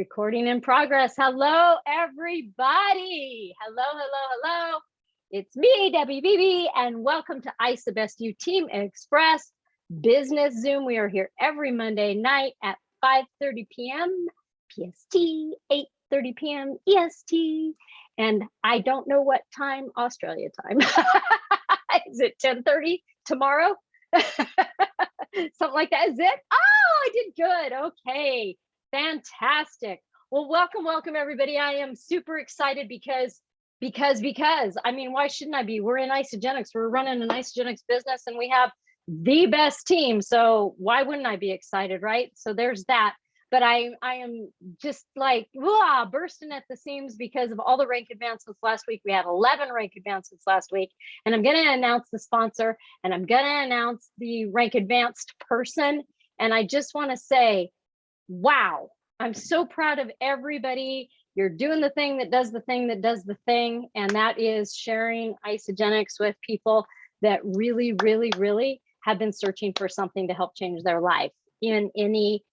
Recording in progress. Hello, everybody. Hello. It's me, Debbie Beebe, and welcome to ICE the Best You Team Express Business Zoom. We are here every Monday night at 5:30 p.m. PST, 8:30 p.m. EST, and I don't know what time Australia time. Is it 10:30 tomorrow? Something like that. Is it? Oh, I did good. Okay. Fantastic. Well, welcome everybody. I am super excited because I mean, why shouldn't I be? We're in Isogenics. We're running an Isogenics business and we have the best team. So why wouldn't I be excited, right? So there's that. But I am just like bursting at the seams because of all the rank advancements last week. We had 11 rank advancements last week, and I'm going to announce the sponsor and I'm going to announce the rank advanced person. And I just want to say, wow, I'm so proud of everybody. You're doing the thing that does the thing that does the thing, and that is sharing Isogenics with people that really have been searching for something to help change their life in any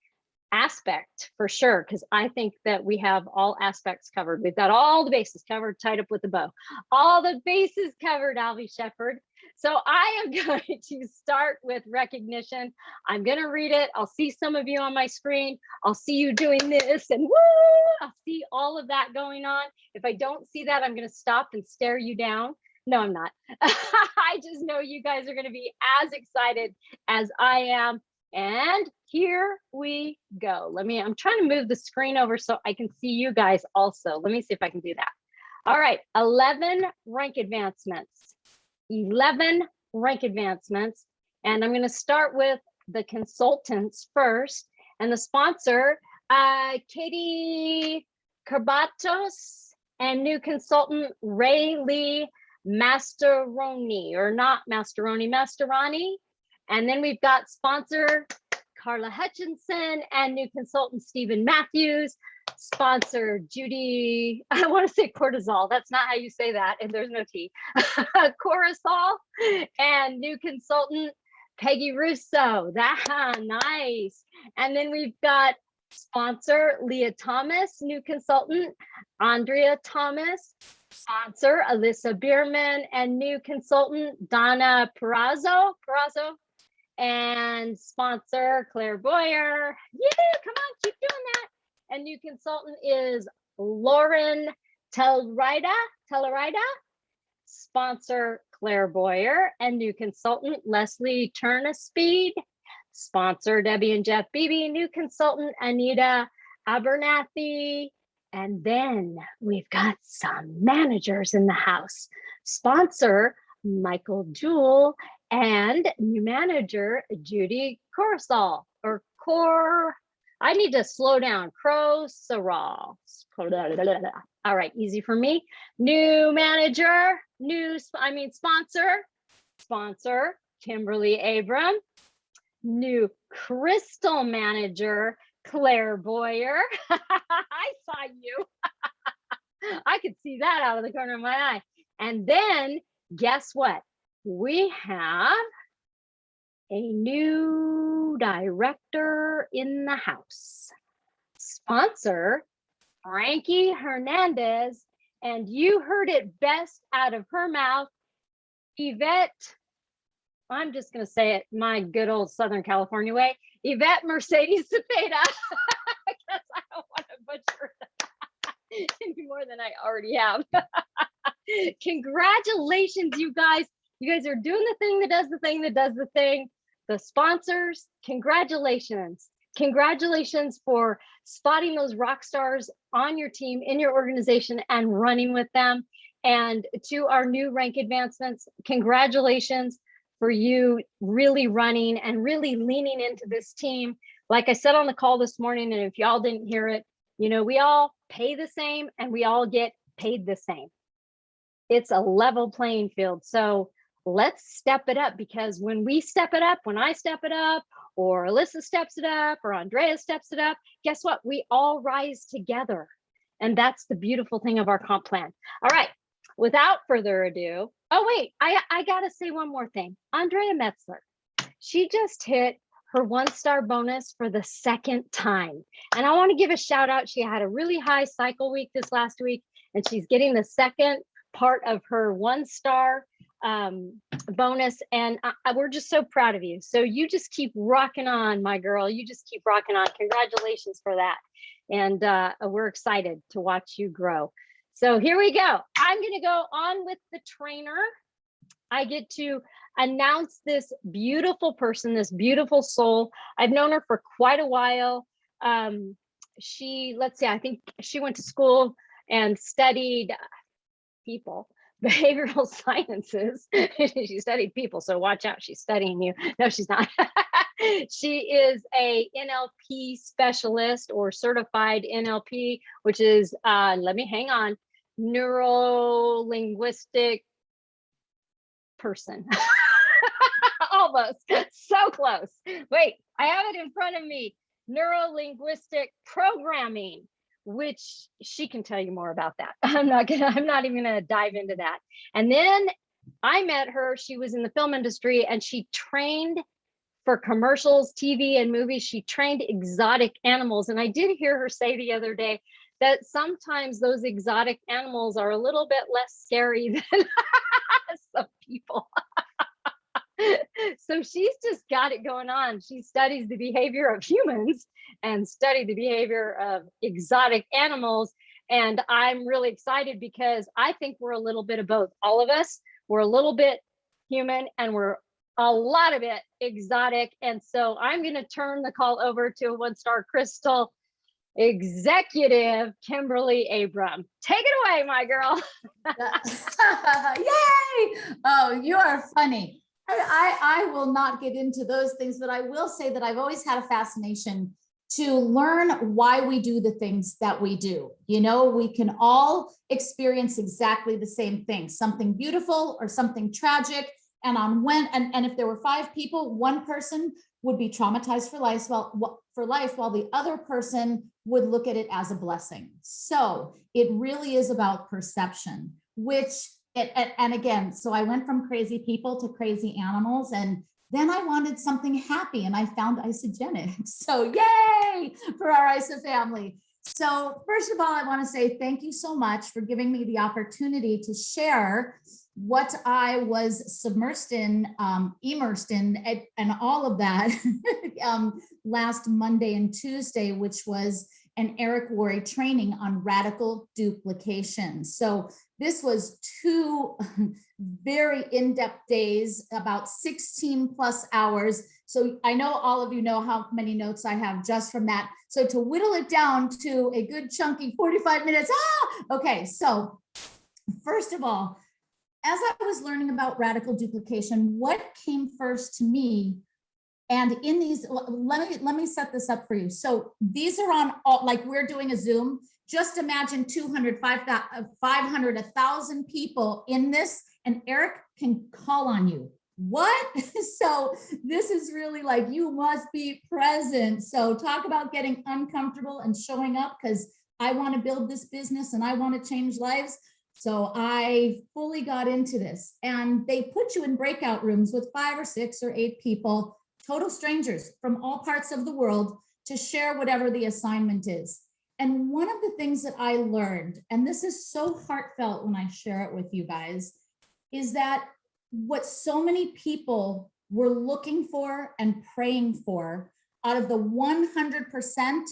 aspect, for sure, because I think that we have all aspects covered. We've got all the bases covered, tied up with a bow. All the bases covered, Alvy Shepherd. So I am going to start with recognition. I'm going to read it. I'll see some of you on my screen. I'll see you doing this and woo! I'll see all of that going on. If I don't see that, I'm going to stop and stare you down. No, I'm not. I just know you guys are going to be as excited as I am. And here we go. I'm trying to move the screen over so I can see you guys also. Let me see if I can do that. All right, 11 rank advancements. 11 rank advancements. And I'm going to start with the consultants first. And the sponsor, Katie Karbatos, and new consultant, Ray Lee Mastaroni, or not Mastaroni, Mastarani. And then we've got sponsor Carla Hutchinson and new consultant Stephen Matthews, sponsor Judy, I want to say cortisol. That's not how you say that. And there's no T. Cortisol, and new consultant Peggy Russo. Nice. And then we've got sponsor Leah Thomas, new consultant Andrea Thomas, sponsor Alyssa Bierman, and new consultant Donna Perazzo, and sponsor Claire Boyer. Yeah, come on, keep doing that. And new consultant is Lauren Tellerida, sponsor Claire Boyer, and new consultant Leslie Turnaspeed, sponsor Debbie and Jeff Beebe, new consultant Anita Abernathy. And then we've got some managers in the house, sponsor Michael Jewell, and new manager Judy Corusal, or I need to slow down. Crosaral. All right, easy for me. New manager, sponsor Kimberly Abram. New crystal manager, Claire Boyer. I saw you. I could see that out of the corner of my eye. And then guess what? We have a new director in the house. Sponsor Frankie Hernandez, and you heard it best out of her mouth, Yvette. I'm just going to say it my good old Southern California way, Yvette Mercedes Cepeda, because I don't want to butcher that any more than I already have. Congratulations, you guys. You guys are doing the thing that does the thing that does the thing. The sponsors, congratulations. Congratulations for spotting those rock stars on your team, in your organization, and running with them. And to our new rank advancements, congratulations for you really running and really leaning into this team. Like I said on the call this morning, and if y'all didn't hear it, we all pay the same and we all get paid the same. It's a level playing field. So let's step it up, because when we step it up, when I step it up, or Alyssa steps it up, or Andrea steps it up, guess what? We all rise together. And that's the beautiful thing of our comp plan. All right, without further ado, oh wait, I gotta say one more thing. Andrea Metzler, she just hit her 1-star bonus for the second time. And I want to give a shout out. She had a really high cycle week this last week, and she's getting the second part of her 1-star bonus. And we're just so proud of you. So you just keep rocking on, my girl. You just keep rocking on. Congratulations for that. And we're excited to watch you grow. So here we go. I'm going to go on with the trainer. I get to announce this beautiful person, this beautiful soul. I've known her for quite a while. Let's see, I think she went to school and studied people, behavioral sciences. She studied people, so watch out, she's studying you. No, she's not. She is a NLP specialist or certified NLP, which is, neuro-linguistic person. Almost, so close. Wait, I have it in front of me. Neuro-linguistic programming, which she can tell you more about that. I'm not even gonna dive into that. And then I met her, she was in the film industry, and she trained for commercials, TV and movies. She trained exotic animals. And I did hear her say the other day that sometimes those exotic animals are a little bit less scary than some people. So she's just got it going on. She studies the behavior of humans and studied the behavior of exotic animals. And I'm really excited because I think we're a little bit of both. All of us, we're a little bit human and we're a lot of it exotic. And so I'm going to turn the call over to a 1-star crystal executive, Kimberly Abram. Take it away, my girl. Yay! Oh, you are funny. I will not get into those things, but I will say that I've always had a fascination to learn why we do the things that we do. You know, we can all experience exactly the same thing, something beautiful or something tragic. And if there were 5 people, one person would be traumatized for life, while the other person would look at it as a blessing. So it really is about perception, and again, so I went from crazy people to crazy animals, and then I wanted something happy, and I found isogenics. So yay for our ISO family. So first of all, I want to say thank you so much for giving me the opportunity to share what I was immersed in, and all of that last Monday and Tuesday, which was an Eric Worre training on radical duplication. So this was 2 very in-depth days, about 16 plus hours. So I know all of you know how many notes I have just from that. So to whittle it down to a good chunky 45 minutes. Okay, so first of all, as I was learning about radical duplication, what came first to me, and in these, let me set this up for you. So these are on all, like we're doing a Zoom. Just imagine 200, 500, 1,000 people in this, and Eric can call on you. What? So this is really like, you must be present. So talk about getting uncomfortable and showing up, because I want to build this business and I want to change lives. So I fully got into this, and they put you in breakout rooms with 5 or 6 or 8 people, total strangers from all parts of the world, to share whatever the assignment is. And one of the things that I learned, and this is so heartfelt when I share it with you guys, is that what so many people were looking for and praying for out of the 100%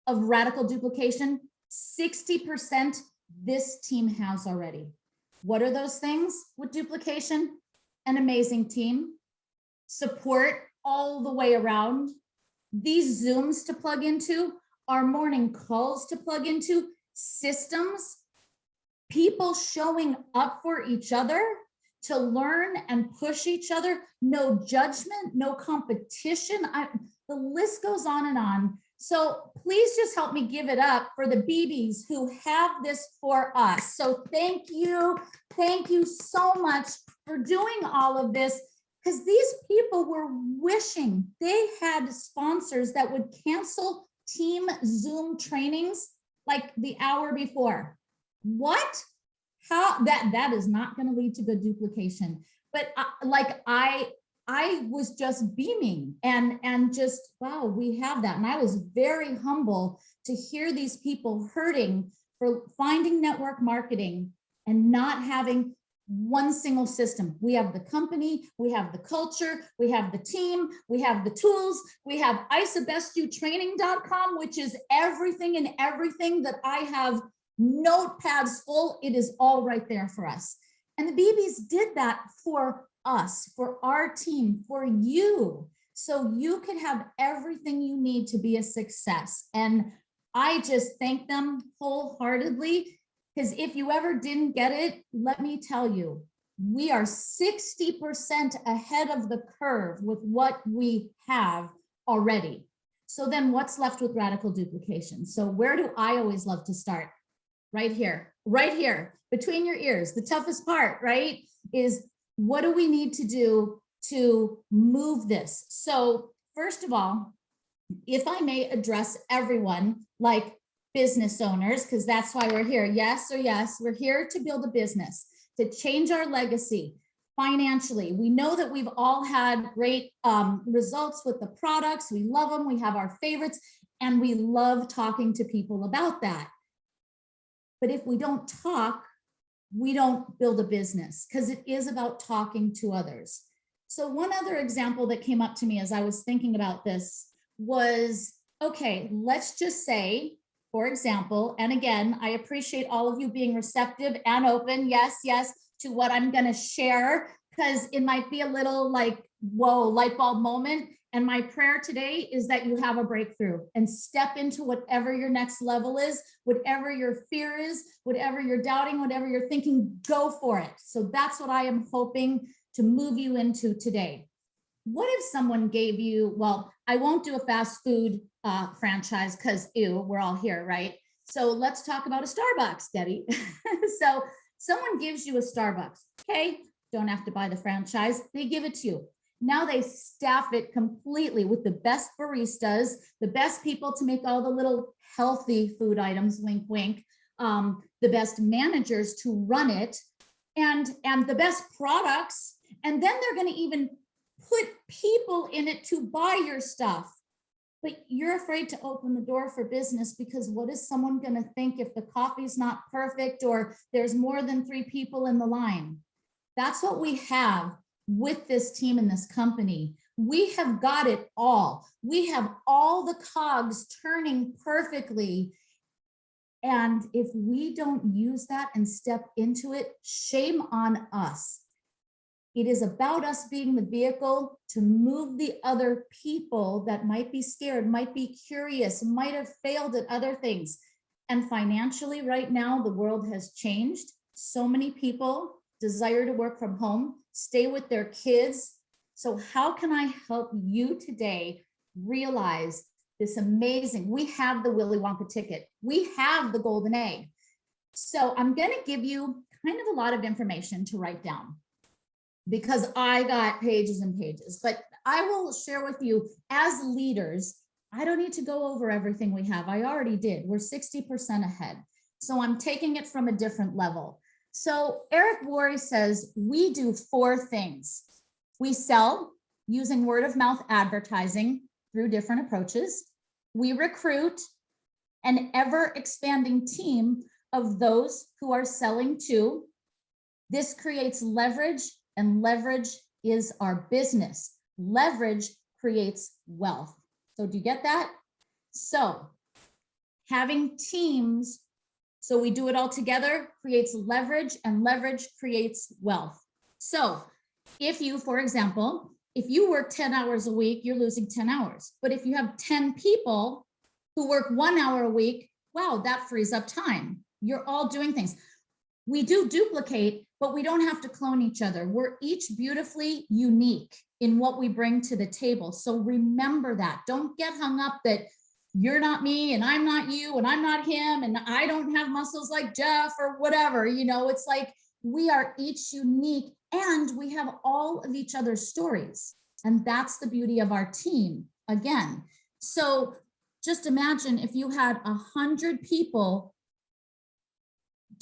of radical duplication, 60% this team has already. What are those things with duplication? An amazing team, support all the way around, these Zooms to plug into, our morning calls to plug into, systems, people showing up for each other to learn and push each other, no judgment, no competition. The list goes on and on. So please just help me give it up for the BBs who have this for us. So thank you so much for doing all of this, because these people were wishing they had sponsors that would cancel team Zoom trainings like the hour before. What? How? That is not going to lead to good duplication. But I was just beaming and just, wow, we have that. And I was very humble to hear these people hurting for finding network marketing and not having one single system. We have the company, we have the culture, we have the team, we have the tools, we have isabestyoutraining.com, which is everything and everything that I have notepads full. It is all right there for us. And the BBs did that for us, for our team, for you, so you can have everything you need to be a success. And I just thank them wholeheartedly, because if you ever didn't get it, let me tell you, we are 60% ahead of the curve with what we have already. So then what's left with radical duplication? So where do I always love to start? Right here, between your ears. The toughest part, right, is what do we need to do to move this? So first of all, if I may address everyone, like business owners, because that's why we're here. Yes or yes, we're here to build a business, to change our legacy financially. We know that we've all had great results with the products. We love them. We have our favorites, and we love talking to people about that. But if we don't talk, we don't build a business, because it is about talking to others. So one other example that came up to me as I was thinking about this was, okay, let's just say, for example, and again, I appreciate all of you being receptive and open, yes, to what I'm going to share, because it might be a little like, whoa, light bulb moment. And my prayer today is that you have a breakthrough and step into whatever your next level is, whatever your fear is, whatever you're doubting, whatever you're thinking, go for it. So that's what I am hoping to move you into today. What if someone gave you, well, I won't do a fast food franchise because ew, we're all here, right? So let's talk about a Starbucks, Debbie. So someone gives you a Starbucks, okay? Don't have to buy the franchise, they give it to you. Now they staff it completely with the best baristas, the best people to make all the little healthy food items, wink, wink, the best managers to run it, and the best products. And then they're going to even put people in it to buy your stuff. But you're afraid to open the door for business, because what is someone going to think if the coffee's not perfect or there's more than 3 people in the line? That's what we have with this team and this company. We have got it all. We have all the cogs turning perfectly. And if we don't use that and step into it, shame on us. It is about us being the vehicle to move the other people that might be scared, might be curious, might have failed at other things. And financially, right now, the world has changed. So many people desire to work from home, stay with their kids. So how can I help you today realize this amazing? We have the Willy Wonka ticket. We have the golden egg. So I'm going to give you kind of a lot of information to write down, because I got pages and pages, but I will share with you as leaders. I don't need to go over everything we have. I already did. We're 60% ahead. So I'm taking it from a different level. So Eric Worre says we do 4 things. We sell using word of mouth advertising through different approaches. We recruit an ever expanding team of those who are selling to. This creates leverage, and leverage is our business. Leverage creates wealth. So do you get that? So having teams, so we do it all together, creates leverage, and leverage creates wealth. So if you, for example, if you work 10 hours a week, you're losing 10 hours. But if you have 10 people who work 1 hour a week, wow, that frees up time. You're all doing things. We do duplicate, but we don't have to clone each other. We're each beautifully unique in what we bring to the table. So remember that. Don't get hung up that you're not me and I'm not you and I'm not him and I don't have muscles like Jeff or whatever. You know, it's like we are each unique and we have all of each other's stories. And that's the beauty of our team again. So just imagine if you had 100 people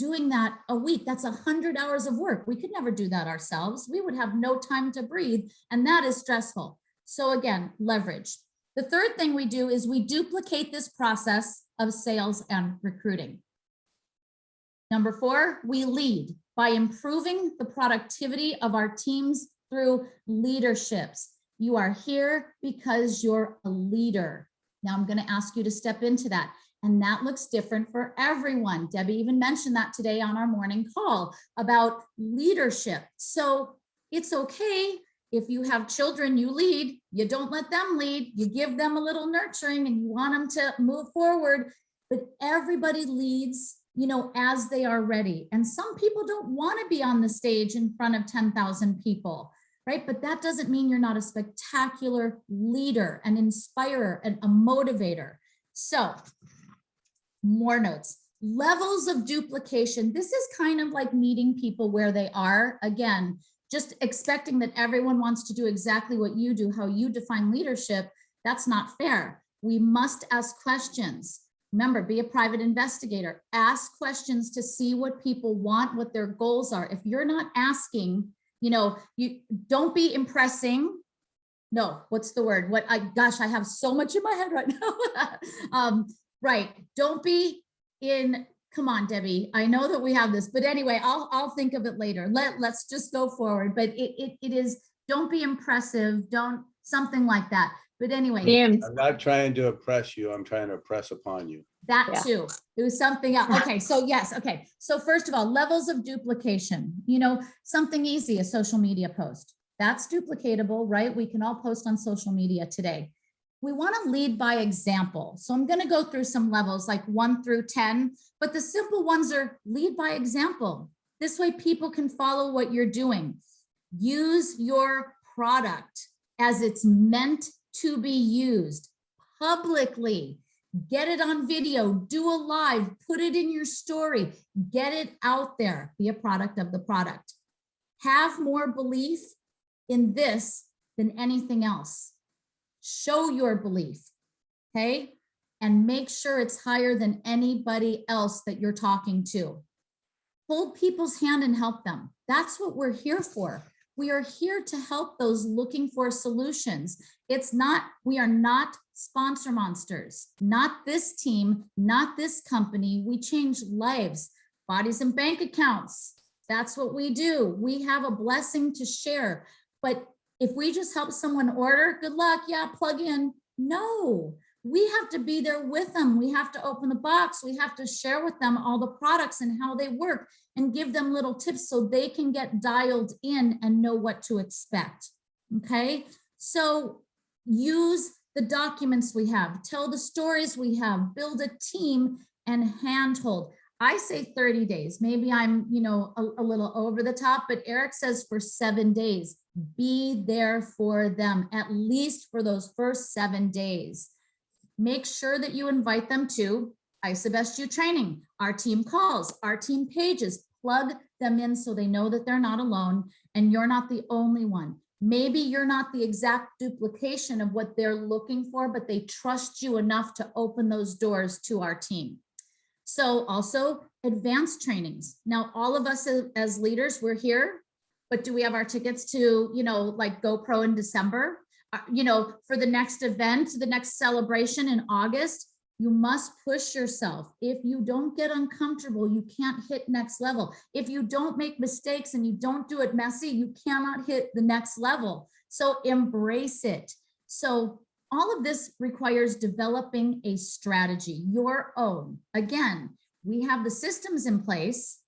doing that a week. That's 100 hours of work. We could never do that ourselves. We would have no time to breathe, and that is stressful. So again, leverage. The third thing we do is we duplicate this process of sales and recruiting. Number 4, we lead by improving the productivity of our teams through leaderships. You are here because you're a leader. Now I'm going to ask you to step into that. And that looks different for everyone. Debbie even mentioned that today on our morning call about leadership. So it's okay if you have children you lead, you don't let them lead, you give them a little nurturing and you want them to move forward, but everybody leads, you know, as they are ready. And some people don't want to be on the stage in front of 10,000 people, right? But that doesn't mean you're not a spectacular leader, an inspirer, and a motivator. So more notes. Levels of duplication. This is kind of like meeting people where they are. Again, just expecting that everyone wants to do exactly what you do, how you define leadership, that's not fair. We must ask questions. Remember, be a private investigator. Ask questions to see what people want, what their goals are. If you're not asking, you know, you don't be impressing. No, what's the word? I have so much in my head right now. Right. Don't be in, come on, Debbie. I know that we have this, but anyway, I'll think of it later. Let's just go forward. But it is, don't be impressive. Don't, something like that. But anyway. I'm not trying to oppress you. I'm trying to press upon you. That too. It was something else. Okay. So yes. Okay. So first of all, levels of duplication, you know, something easy, a social media post. That's duplicatable, right? We can all post on social media today. We want to lead by example. So I'm going to go through some levels like 1 through 10, but the simple ones are lead by example. This way people can follow what you're doing. Use your product as it's meant to be used publicly. Get it on video, do a live, put it in your story, get it out there, be a product of the product. Have more belief in this than anything else. Show your belief, okay? And make sure it's higher than anybody else that you're talking to. Hold people's hand and help them. That's what we're here for. We are here to help those looking for solutions. It's not, we are not sponsor monsters, not this team, not this company. We change lives, bodies and bank accounts. That's what we do. We have a blessing to share. But if we just help someone order, good luck, yeah, plug in. No, we have to be there with them. We have to open the box. We have to share with them all the products and how they work and give them little tips so they can get dialed in and know what to expect, okay? So use the documents we have, tell the stories we have, build a team and handhold. I say 30 days. Maybe I'm, you know, a little over the top, but Eric says for 7 days. Be there for them, at least for those first 7 days. Make sure that you invite them to ISABESTU training, our team calls, our team pages. Plug them in so they know that they're not alone and you're not the only one. Maybe you're not the exact duplication of what they're looking for, but they trust you enough to open those doors to our team. So also advanced trainings. Now, all of us as leaders, we're here, but do we have our tickets to, you know, like GoPro in December? You know, for the next event, the next celebration in August, you must push yourself. If you don't get uncomfortable, you can't hit next level. If you don't make mistakes and you don't do it messy, you cannot hit the next level. So embrace it. So all of this requires developing a strategy, your own. Again, we have the systems in place,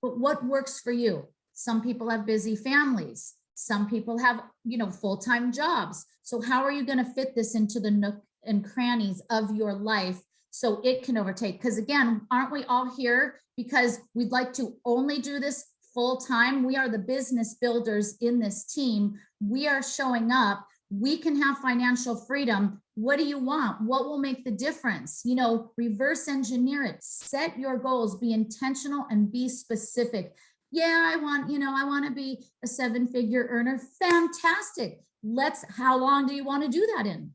but what works for you? Some people have busy families. Some people have, you know, full-time jobs. So how are you going to fit this into the nook and crannies of your life so it can overtake? Because again, aren't we all here because we'd like to only do this full-time? We are the business builders in this team. We are showing up. We can have financial freedom. What do you want? What will make the difference? You know, reverse engineer it. Set your goals, be intentional and be specific. Yeah, I want to be a 7-figure earner. Fantastic. How long do you want to do that in?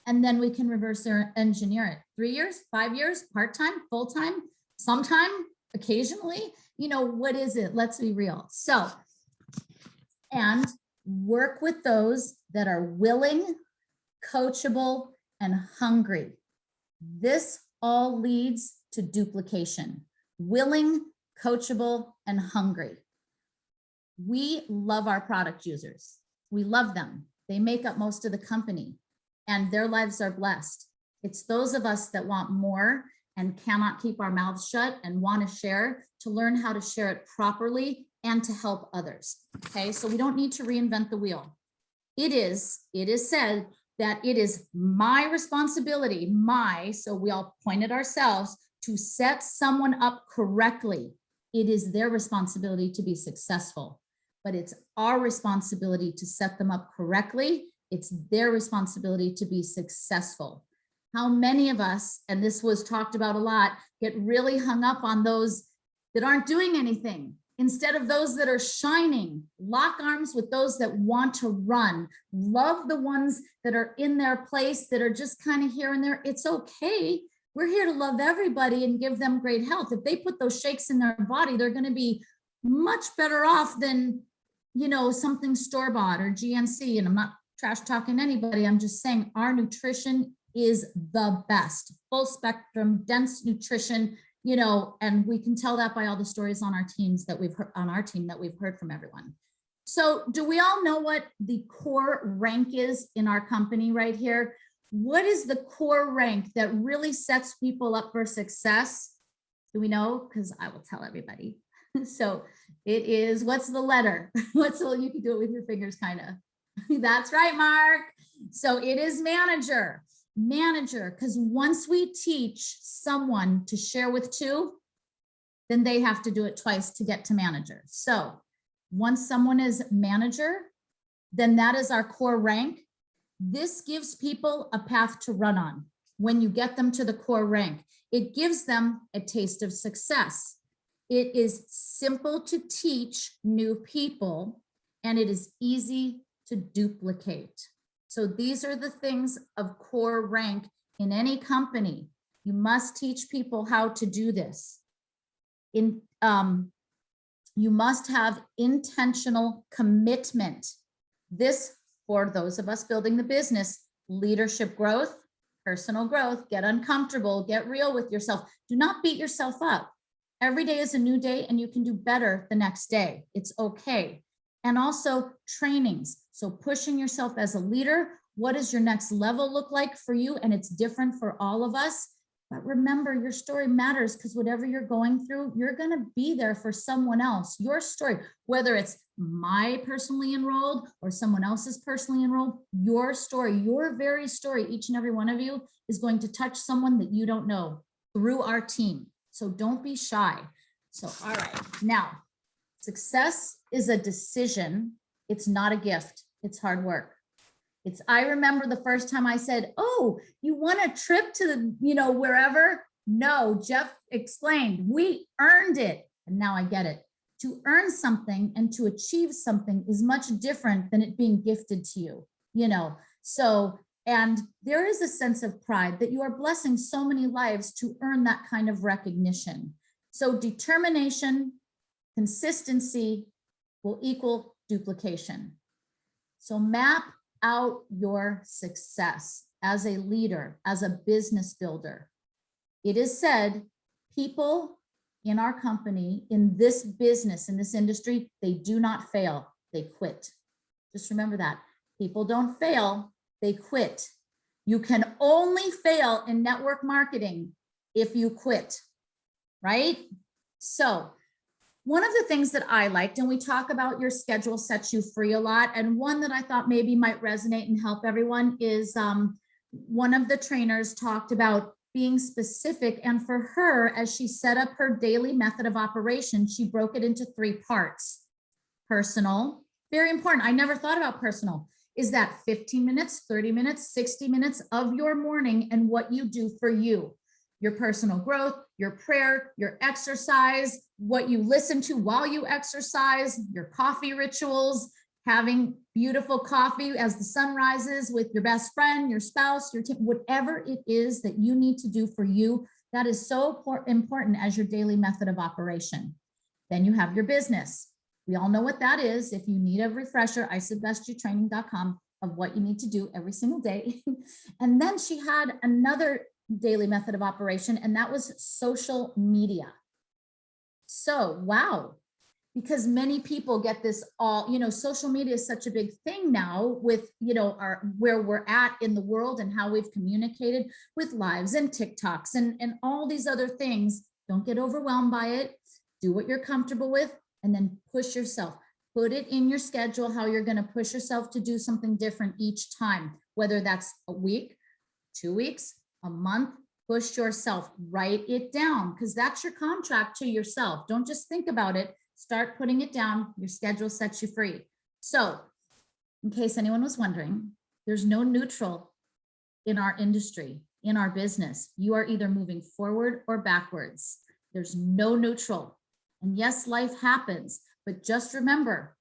And then we can reverse engineer it. 3 years, 5 years, part-time, full-time, sometime, occasionally, what is it? Let's be real. So, and work with those that are willing, coachable, and hungry. This all leads to duplication. Willing, coachable, and hungry. We love our product users. We love them. They make up most of the company and their lives are blessed. It's those of us that want more and cannot keep our mouths shut and want to share, to learn how to share it properly and to help others. Okay, so we don't need to reinvent the wheel. It is said that it is my responsibility, so we all point at ourselves, to set someone up correctly. It is their responsibility to be successful, but it's our responsibility to set them up correctly. It's their responsibility to be successful. How many of us, and this was talked about a lot, get really hung up on those that aren't doing anything instead of those that are shining? Lock arms with those that want to run. Love the ones that are in their place, that are just kind of here and there. It's okay. We're here to love everybody and give them great health. If they put those shakes in their body, they're going to be much better off than, something store-bought or GNC. And I'm not trash talking anybody. I'm just saying our nutrition is the best, full spectrum, dense nutrition, and we can tell that by all the stories on our teams that we've heard, on our team that we've heard from everyone. So do we all know what the core rank is in our company right here? What is the core rank that really sets people up for success? Do we know? Because I will tell everybody. So it is, what's the letter? You can do it with your fingers, kind of. That's right, Mark. So it is manager, because once we teach someone to share with two, then they have to do it twice to get to manager. So once someone is manager, then that is our core rank. This gives people a path to run on. When you get them to the core rank, it gives them a taste of success. It is simple to teach new people, and it is easy to duplicate. So these are the things of core rank in any company. You must teach people how to do this. You must have intentional commitment. This, for those of us building the business, leadership growth, personal growth, get uncomfortable, get real with yourself. Do not beat yourself up. Every day is a new day and you can do better the next day. It's okay. And also trainings. So pushing yourself as a leader. What does your next level look like for you? And it's different for all of us. But remember, your story matters, because whatever you're going through, you're going to be there for someone else. Your story, whether it's my personally enrolled or someone else's personally enrolled, your story, your very story, each and every one of you is going to touch someone that you don't know through our team. So don't be shy. So, all right. Now, success is a decision. It's not a gift. It's hard work. I remember the first time I said, oh, you want a trip to the, wherever? No, Jeff explained, we earned it. And now I get it. To earn something and to achieve something is much different than it being gifted to you, So, and there is a sense of pride that you are blessing so many lives to earn that kind of recognition. So determination, consistency will equal duplication. So map out your success as a leader, as a business builder. It is said, people in our company, in this business, in this industry, they do not fail, they quit. Just remember that. People don't fail, they quit. You can only fail in network marketing if you quit, right? So one of the things that I liked, and we talk about your schedule sets you free a lot, and one that I thought maybe might resonate and help everyone is one of the trainers talked about being specific. And for her, as she set up her daily method of operation, she broke it into 3 parts. Personal, very important. I never thought about personal. Is that 15 minutes, 30 minutes, 60 minutes of your morning and what you do for you? Your personal growth, your prayer, your exercise, what you listen to while you exercise, your coffee rituals, having beautiful coffee as the sun rises with your best friend, your spouse, your team, whatever it is that you need to do for you, That is so important as your daily method of operation. Then you have your business. We all know what that is. If you need a refresher, isabesttraining.com of what you need to do every single day. And then she had another daily method of operation, and that was social media. So, wow, because many people get this all, social media is such a big thing now with, where we're at in the world and how we've communicated with lives and TikToks and all these other things. Don't get overwhelmed by it. Do what you're comfortable with, and then push yourself. Put it in your schedule how you're going to push yourself to do something different each time, whether that's a week, 2 weeks, a month. Push yourself, write it down, because that's your contract to yourself. Don't just think about it. Start putting it down. Your schedule sets you free. So, in case anyone was wondering, there's no neutral in our industry, in our business. You are either moving forward or backwards. There's no neutral. And yes, life happens, but just remember,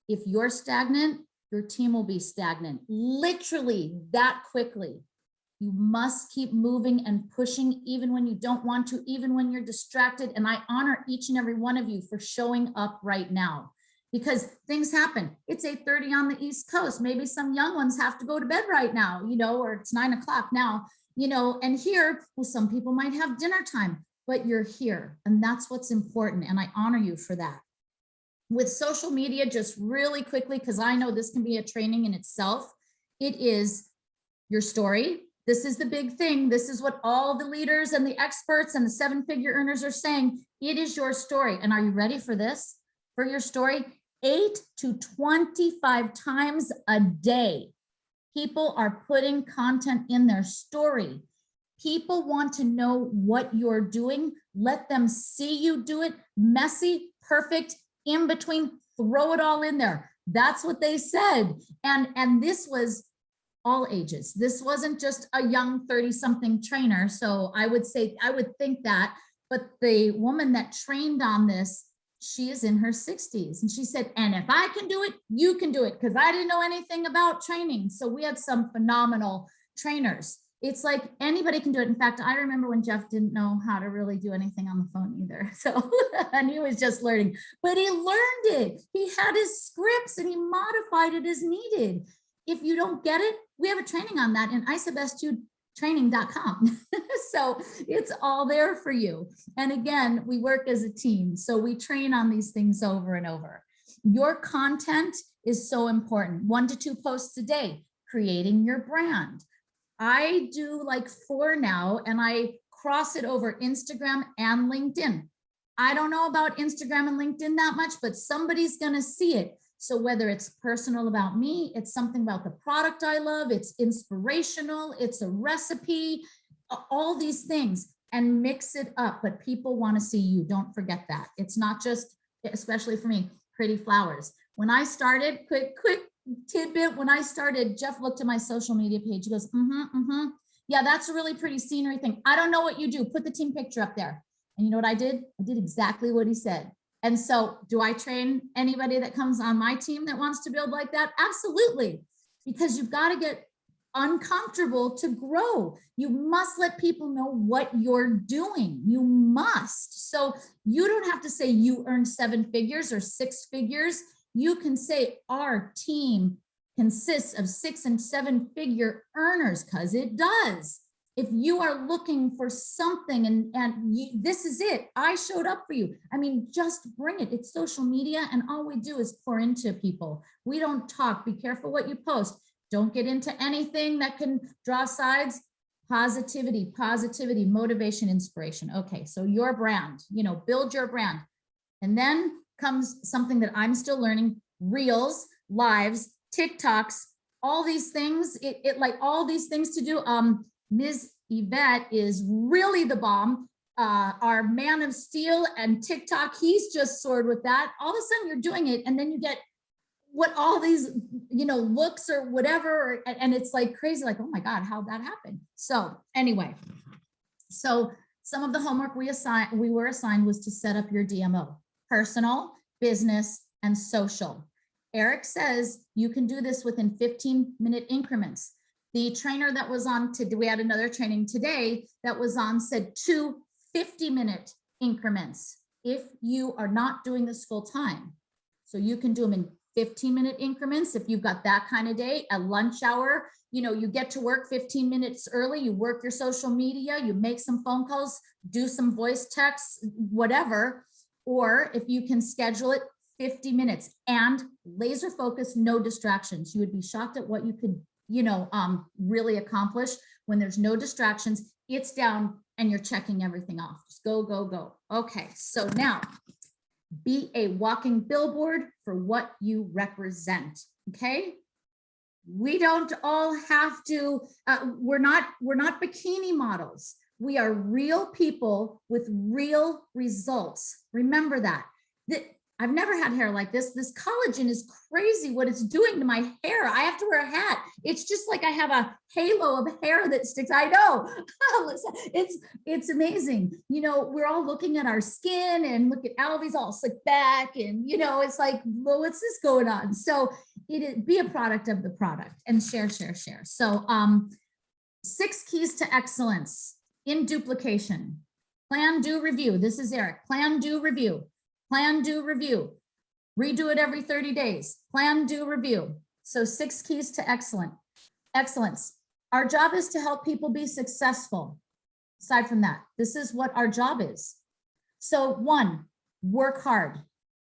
if you're stagnant, your team will be stagnant, literally that quickly. You must keep moving and pushing, even when you don't want to, even when you're distracted. And I honor each and every one of you for showing up right now, because things happen. It's 8:30 on the East Coast. Maybe some young ones have to go to bed right now, or it's 9 o'clock now, and here, well, some people might have dinner time, but you're here. And that's what's important. And I honor you for that. With social media, just really quickly, because I know this can be a training in itself, it is your story. This is the big thing. This is what all the leaders and the experts and the 7-figure earners are saying. It is your story. And are you ready for this? For your story, 8 to 25 times a day, people are putting content in their story. People want to know what you're doing. Let them see you do it. Messy, perfect, in between, throw it all in there. That's what they said. And this was all ages. This wasn't just a young 30-something trainer. So I would think that, but the woman that trained on this, she is in her 60s. And she said, and if I can do it, you can do it, because I didn't know anything about training. So we had some phenomenal trainers. It's like anybody can do it. In fact, I remember when Jeff didn't know how to really do anything on the phone either. So, and he was just learning, but he learned it. He had his scripts and he modified it as needed. If you don't get it, we have a training on that in isabesttraining.com. So it's all there for you. And again, we work as a team. So we train on these things over and over. Your content is so important. 1 to 2 posts a day, creating your brand. I do like 4 now, and I cross it over Instagram and LinkedIn. I don't know about Instagram and LinkedIn that much, but somebody's going to see it. So whether it's personal about me, it's something about the product I love, it's inspirational, it's a recipe, all these things, and mix it up. But people want to see you. Don't forget that. It's not just, especially for me, pretty flowers. When I started, quick tidbit, when I started, Jeff looked at my social media page. He goes, yeah, that's a really pretty scenery thing. I don't know what you do. Put the team picture up there. And you know what I did? I did exactly what he said. And so do I train anybody that comes on my team that wants to build like that? Absolutely. Because you've got to get uncomfortable to grow. You must let people know what you're doing. You must. So you don't have to say you earned 7 figures or 6 figures. You can say our team consists of 6 and 7 figure earners, because it does. If you are looking for something this is it, I showed up for you. I mean, just bring it. It's social media, and all we do is pour into people. We don't talk. Be careful what you post. Don't get into anything that can draw sides. Positivity, motivation, inspiration. Okay, so your brand, build your brand. And then comes something that I'm still learning: Reels, Lives, TikToks, all these things. It like all these things to do. Ms. Yvette is really the bomb. Our man of steel and TikTok, he's just soared with that. All of a sudden you're doing it, and then you get what all these, looks or whatever. And it's like crazy, like, oh my God, how'd that happen? So anyway, so some of the homework we were assigned was to set up your DMO: personal, business, and social. Eric says you can do this within 15-minute increments. The trainer that was on today, we had another training today that was on, said 2 50-minute increments if you are not doing this full time. So you can do them in 15-minute increments if you've got that kind of day, a lunch hour, you know, you get to work 15 minutes early, you work your social media, you make some phone calls, do some voice texts, whatever. Or if you can schedule it 50 minutes and laser focus, no distractions. You would be shocked at what you could, you know, really accomplish when there's no distractions. It's down and you're checking everything off. Just go, go, go. Okay, so now be a walking billboard for what you represent. Okay, we don't all have to. We're not bikini models. We are real people with real results. Remember that. I've never had hair like this. This collagen is crazy what it's doing to my hair. I have to wear a hat. It's just like I have a halo of hair that sticks. I know. It's amazing. You know, we're all looking at our skin and look at Alvy's all slick back and, you know, it's like, well, what's this going on? So be a product of the product and share. So 6 keys to excellence in duplication. Plan, do, review. This is Eric. Plan, do, review. Plan, do, review. Redo it every 30 days. Plan, do, review. So 6 keys to excellence. Our job is to help people be successful. Aside from that, this is what our job is. So 1, work hard.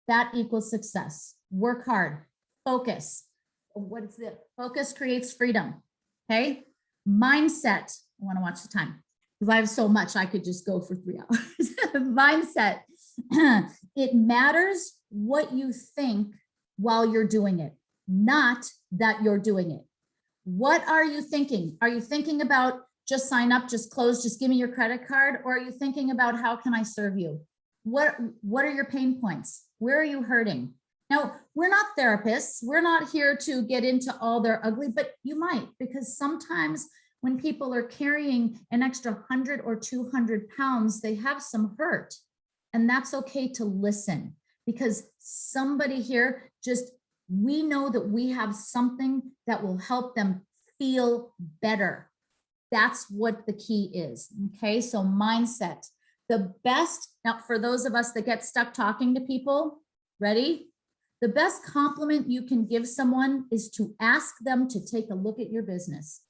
That equals success. Work hard. Focus. What is it? Focus creates freedom. Okay. Mindset. I want to watch the time because I have so much I could just go for 3 hours. Mindset. It matters what you think while you're doing it, not that you're doing it. What are you thinking? Are you thinking about just sign up, just close, just give me your credit card? Or are you thinking about how can I serve you? What are your pain points? Where are you hurting? Now, we're not therapists. We're not here to get into all their ugly, but you might, because sometimes when people are carrying an extra 100 or 200 pounds, they have some hurt. And that's okay to listen, because somebody here we know that we have something that will help them feel better. That's what the key is. Okay, so mindset. The best, now for those of us that get stuck talking to people, ready? The best compliment you can give someone is to ask them to take a look at your business.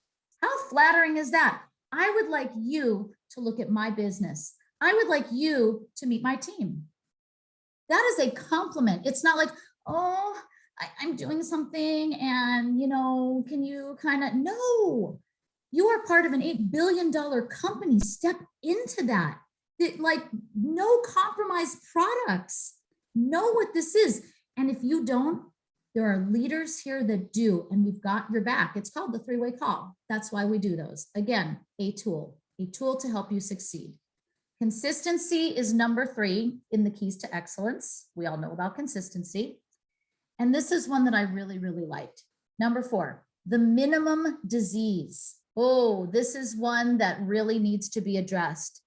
How flattering is that? I would like you to look at my business. I would like you to meet my team. That is a compliment. It's not like, oh, I'm doing something and, you know, can you kind of, no, you are part of an $8 billion company. Step into that. Like no compromise products. Know what this is. And if you don't, there are leaders here that do, and we've got your back. It's called the 3-way call. That's why we do those. Again, a tool to help you succeed. Consistency is number 3 in the keys to excellence. We all know about consistency. And this is one that I really, really liked. Number 4, the minimum disease. Oh, this is one that really needs to be addressed.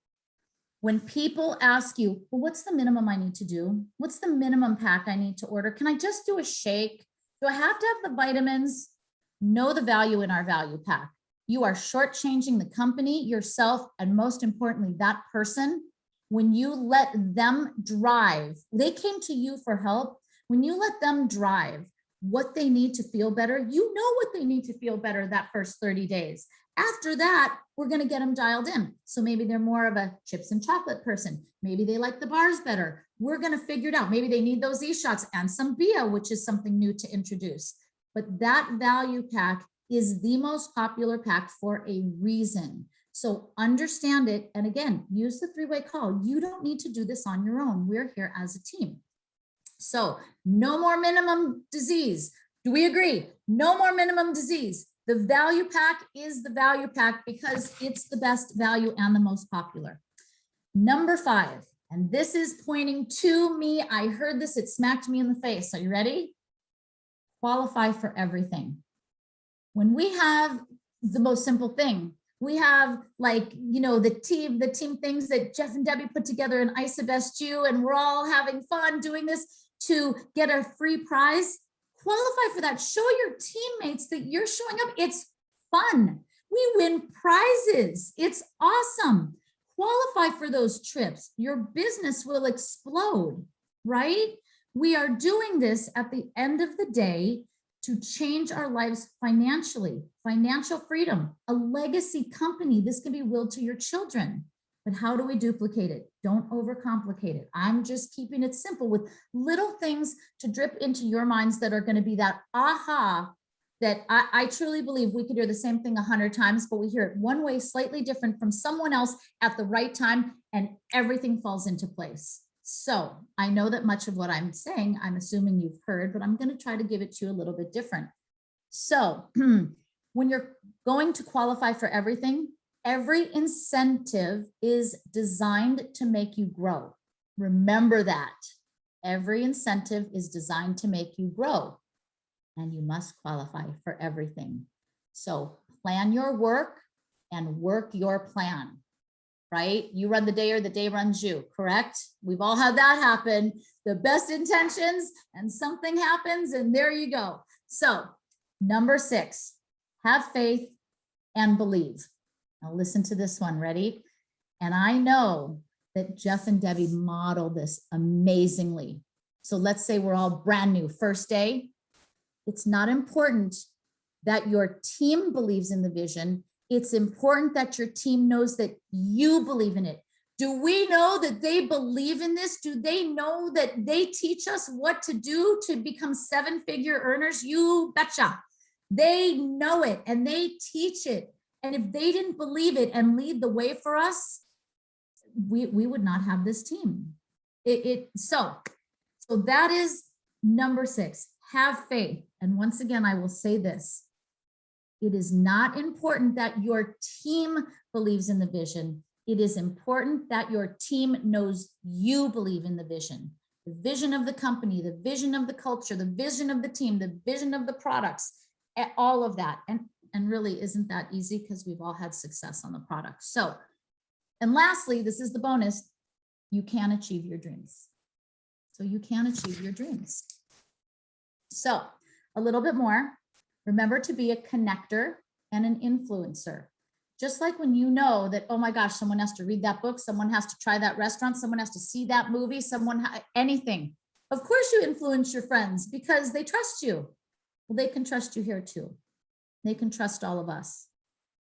When people ask you, well, what's the minimum I need to do? What's the minimum pack I need to order? Can I just do a shake? Do I have to have the vitamins? Know the value in our value pack. You are shortchanging the company, yourself, and most importantly, that person. When you let them drive, they came to you for help. When you let them drive what they need to feel better, you know what they need to feel better that first 30 days. After that, we're going to get them dialed in. So maybe they're more of a chips and chocolate person. Maybe they like the bars better. We're going to figure it out. Maybe they need those e-shots and some BIA, which is something new to introduce. But that value pack is the most popular pack for a reason. So understand it. And again, use the 3-way call. You don't need to do this on your own. We're here as a team. So no more minimum disease. Do we agree? No more minimum disease. The value pack is the value pack because it's the best value and the most popular. Number 5, and this is pointing to me. I heard this, it smacked me in the face. Are you ready? Qualify for everything. When we have the most simple thing, we have like, you know, the team things that Jeff and Debbie put together in ISABEST, and we're all having fun doing this to get a free prize. Qualify for that. Show your teammates that you're showing up. It's fun. We win prizes. It's awesome. Qualify for those trips. Your business will explode, right? We are doing this at the end of the day to change our lives financially, financial freedom, a legacy company. This can be willed to your children. But how do we duplicate it? Don't overcomplicate it. I'm just keeping it simple with little things to drip into your minds that are going to be that aha, that I truly believe we could hear the same thing 100 times, but we hear it one way, slightly different from someone else at the right time, and everything falls into place. So I know that much of what I'm saying, I'm assuming you've heard, but I'm going to try to give it to you a little bit different. So when you're going to qualify for everything, every incentive is designed to make you grow. Remember that. Every incentive is designed to make you grow, and you must qualify for everything. So plan your work and work your plan, right? You run the day or the day runs you, correct? We've all had that happen. The best intentions and something happens and there you go. So number 6, have faith and believe. Now listen to this one, ready? And I know that Jeff and Debbie modeled this amazingly. So let's say we're all brand new, first day. It's not important that your team believes in the vision. It's important that your team knows that you believe in it. Do we know that they believe in this? Do they know that they teach us what to do to become 7-figure earners? You betcha. They know it and they teach it. And if they didn't believe it and lead the way for us, we would not have this team. So that is number 6, have faith. And once again, I will say this. It is not important that your team believes in the vision. It is important that your team knows you believe in the vision of the company, the vision of the culture, the vision of the team, the vision of the products, all of that. And really, isn't that easy? Because we've all had success on the product. So, and lastly, this is the bonus, you can achieve your dreams. So you can achieve your dreams. So a little bit more, remember to be a connector and an influencer. Just like when you know that, oh my gosh, someone has to read that book, someone has to try that restaurant, someone has to see that movie, anything. Of course you influence your friends because they trust you. Well, they can trust you here too. They can trust all of us.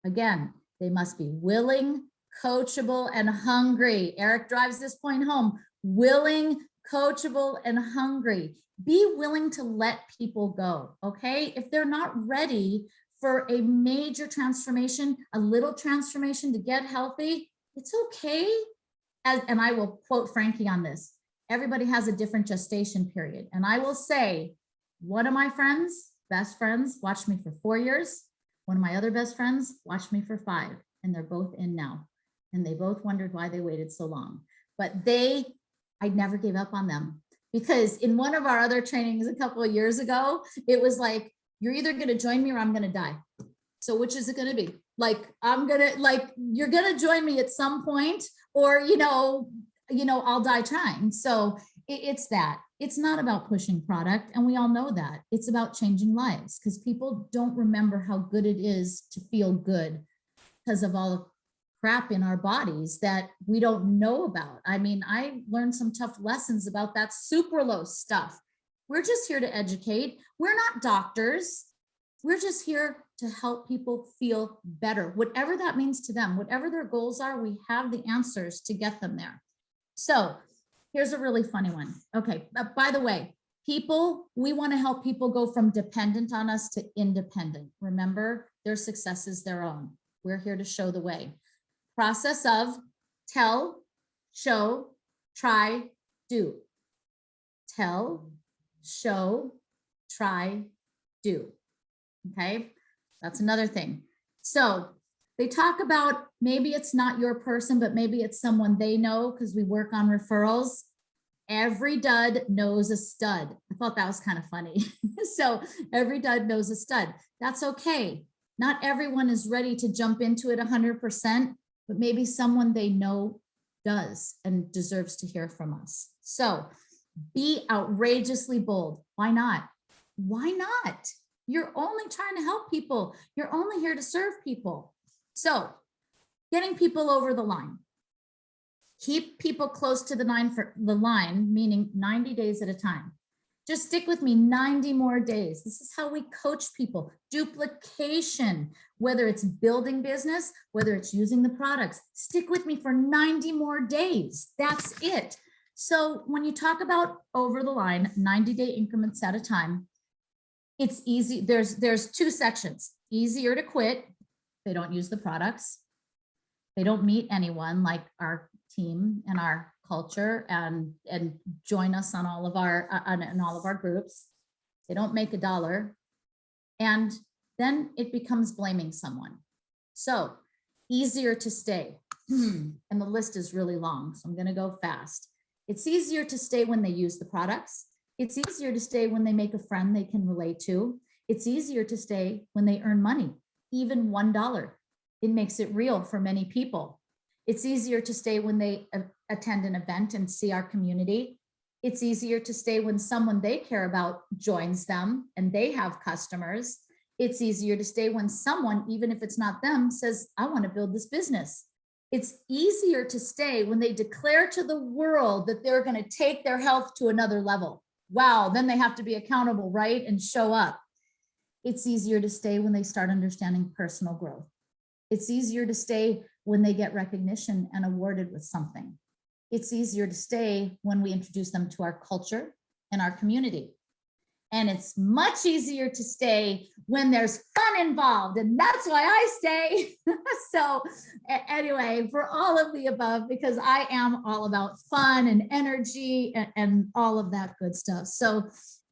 Again, they must be willing, coachable, and hungry. Eric drives this point home. Willing, coachable, and hungry. Be willing to let people go, okay? If they're not ready for a major transformation, a little transformation to get healthy, it's okay. And I will quote Frankie on this. Everybody has a different gestation period. And I will say, one of my friends, best friends, watched me for 4 years. One of my other best friends watched me for 5, and they're both in now. And they both wondered why they waited so long. But I never gave up on them, because in one of our other trainings a couple of years ago, it was like, you're either going to join me or I'm going to die. So which is it going to be? You're going to join me at some point, or, I'll die trying. So it's that. It's not about pushing product. And we all know that. It's about changing lives, because people don't remember how good it is to feel good because of all the crap in our bodies that we don't know about. I mean, I learned some tough lessons about that sucralose stuff. We're just here to educate. We're not doctors. We're just here to help people feel better, whatever that means to them, whatever their goals are, we have the answers to get them there. So here's a really funny one. Okay, by the way, we want to help people go from dependent on us to independent. Remember, their success is their own. We're here to show the way. Process of tell, show, try, do. Tell, show, try, do. Okay, that's another thing. So they talk about maybe it's not your person, but maybe it's someone they know, because we work on referrals. Every dud knows a stud. I thought that was kind of funny. So every dud knows a stud. That's okay. Not everyone is ready to jump into it 100%, but maybe someone they know does and deserves to hear from us. So be outrageously bold. Why not? Why not? You're only trying to help people. You're only here to serve people. So getting people over the line. Keep people close to the line, meaning 90 days at a time. Just stick with me 90 more days. This is how we coach people. Duplication, whether it's building business, whether it's using the products, stick with me for 90 more days. That's it. So when you talk about over the line, 90-day increments at a time, it's easy. There's two sections. Easier to quit. They don't use the products. They don't meet anyone like our team and our culture and join us on all of our groups. They don't make $1. And then it becomes blaming someone. So easier to stay. And the list is really long, so I'm going to go fast. It's easier to stay when they use the products. It's easier to stay when they make a friend they can relate to. It's easier to stay when they earn money, even $1. It makes it real for many people. It's easier to stay when they attend an event and see our community. It's easier to stay when someone they care about joins them and they have customers. It's easier to stay when someone, even if it's not them, says, I want to build this business. It's easier to stay when they declare to the world that they're going to take their health to another level. Wow, then they have to be accountable, right? And show up. It's easier to stay when they start understanding personal growth. It's easier to stay when they get recognition and awarded with something. It's easier to stay when we introduce them to our culture and our community. And it's much easier to stay when there's fun involved. And that's why I stay. So anyway, for all of the above, because I am all about fun and energy and all of that good stuff. So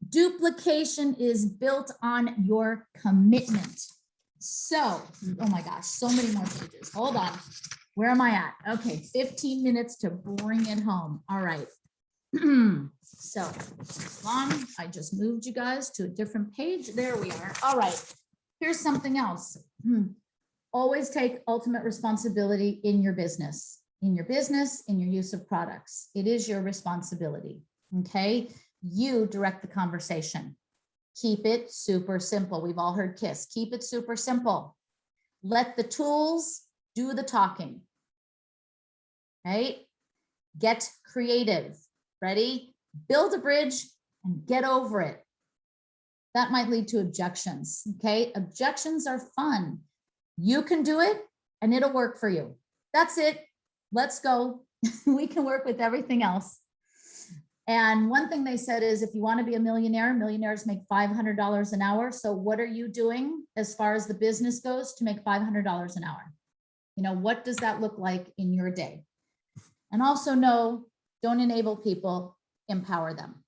duplication is built on your commitment. So, oh my gosh, so many more pages. Hold on. Where am I at? Okay, 15 minutes to bring it home. All right. So long, I just moved you guys to a different page. There we are. All right. Here's something else. Always take ultimate responsibility in your business, in your use of products. It is your responsibility. Okay. You direct the conversation. Keep it super simple. We've all heard KISS. Keep it super simple. Let the tools do the talking. Right? Get creative. Ready? Build a bridge and get over it. That might lead to objections. Okay? Objections are fun. You can do it and it'll work for you. That's it. Let's go. We can work with everything else. And one thing they said is if you want to be a millionaire, millionaires make $500 an hour. So what are you doing as far as the business goes to make $500 an hour? You know, what does that look like in your day? And also know, don't enable people, empower them.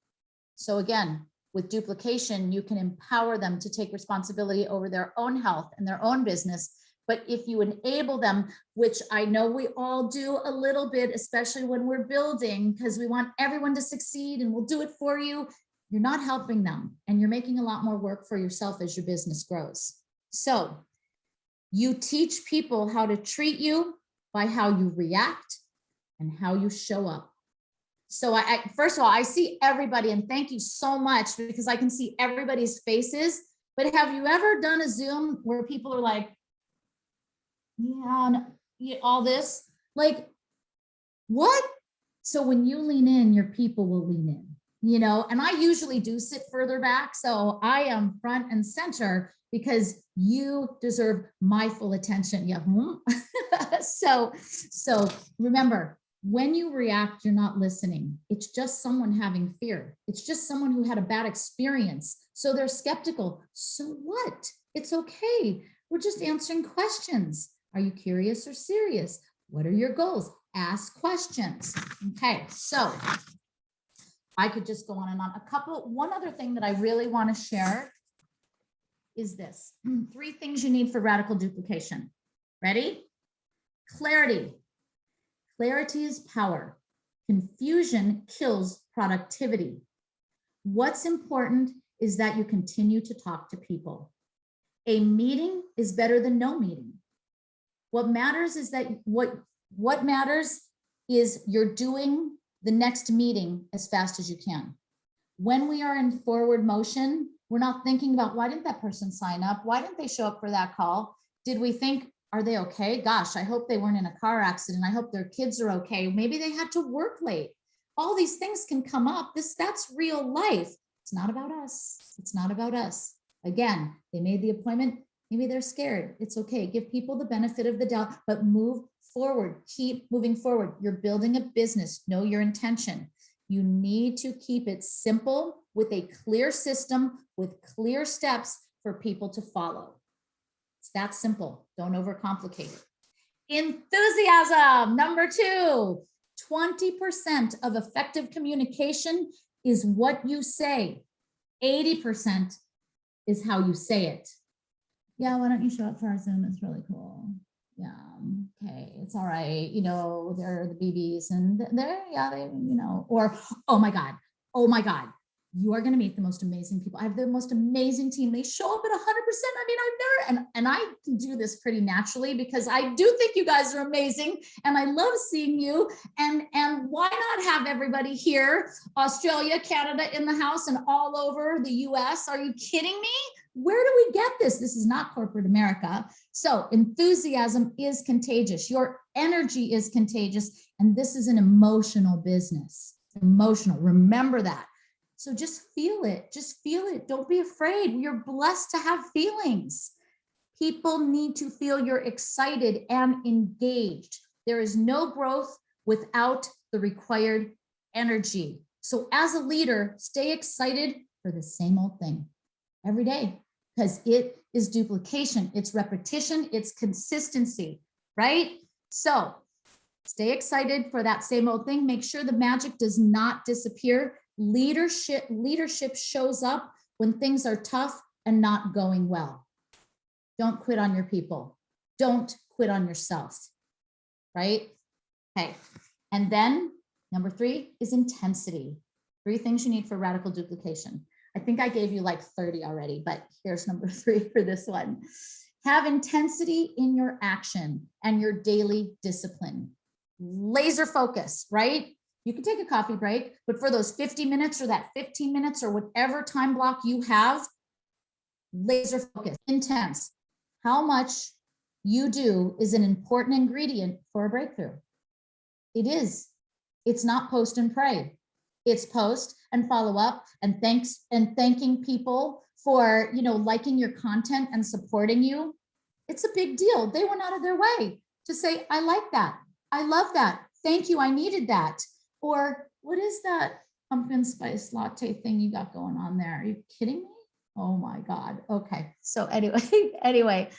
So again, with duplication, you can empower them to take responsibility over their own health and their own business. But if you enable them, which I know we all do a little bit, especially when we're building, because we want everyone to succeed and we'll do it for you, you're not helping them and you're making a lot more work for yourself as your business grows. So you teach people how to treat you by how you react and how you show up. So first of all, I see everybody and thank you so much because I can see everybody's faces, but have you ever done a Zoom where people are like, yeah, all this, like, what? So when you lean in, your people will lean in, you know, and I usually do sit further back. So I am front and center because you deserve my full attention. Yeah. So remember, when you react, you're not listening. It's just someone having fear. It's just someone who had a bad experience. So they're skeptical. So what? It's okay. We're just answering questions. Are you curious or serious? What are your goals? Ask questions. Okay, so I could just go on and on. One other thing that I really want to share is this. 3 things you need for radical duplication. Ready? Clarity. Clarity is power. Confusion kills productivity. What's important is that you continue to talk to people. A meeting is better than no meeting. What matters is that what matters is you're doing the next meeting as fast as you can. When we are in forward motion, We're not thinking about, why didn't that person sign up? Why didn't they show up for that call? Did we think, are they okay? Gosh, I hope they weren't in a car accident. I hope their kids are okay. Maybe they had to work late. All these things can come up. That's real life. It's not about us. It's not about us. Again, they made the appointment. Maybe they're scared. It's okay. Give people the benefit of the doubt, but move forward. Keep moving forward. You're building a business. Know your intention. You need to keep it simple with a clear system, with clear steps for people to follow. It's that simple. Don't overcomplicate it. Enthusiasm. Number 2, 20% of effective communication is what you say. 80% is how you say it. Yeah, why don't you show up for our Zoom? It's really cool. Yeah, okay, it's all right. You know, they're the BBs and they're, yeah, they, you know, or, oh my God, you are going to meet the most amazing people. I have the most amazing team. They show up at 100%. I mean, I've never, and I can do this pretty naturally because I do think you guys are amazing and I love seeing you. And why not have everybody here, Australia, Canada in the house and all over the US? Are you kidding me? Where do we get this? This is not corporate America. So enthusiasm is contagious. Your energy is contagious. And this is an emotional business. Emotional. Remember that. So just feel it. Just feel it. Don't be afraid. You're blessed to have feelings. People need to feel you're excited and engaged. There is no growth without the required energy. So as a leader, stay excited for the same old thing every day, because it is duplication, it's repetition, it's consistency, right? So stay excited for that same old thing. Make sure the magic does not disappear. Leadership shows up when things are tough and not going well. Don't quit on your people. Don't quit on yourself, right? Okay. And then number 3 is intensity. 3 things you need for radical duplication. I think I gave you like 30 already, but here's number 3 for this one. Have intensity in your action and your daily discipline. Laser focus, right? You can take a coffee break, but for those 50 minutes or that 15 minutes or whatever time block you have, laser focus, intense. How much you do is an important ingredient for a breakthrough. It is. It's not post and pray. It's post and follow up and thanking people for, you know, liking your content and supporting you. It's a big deal. They went out of their way to say, I like that. I love that. Thank you. I needed that. Or what is that pumpkin spice latte thing you got going on there? Are you kidding me? Oh my God. Okay. So anyway,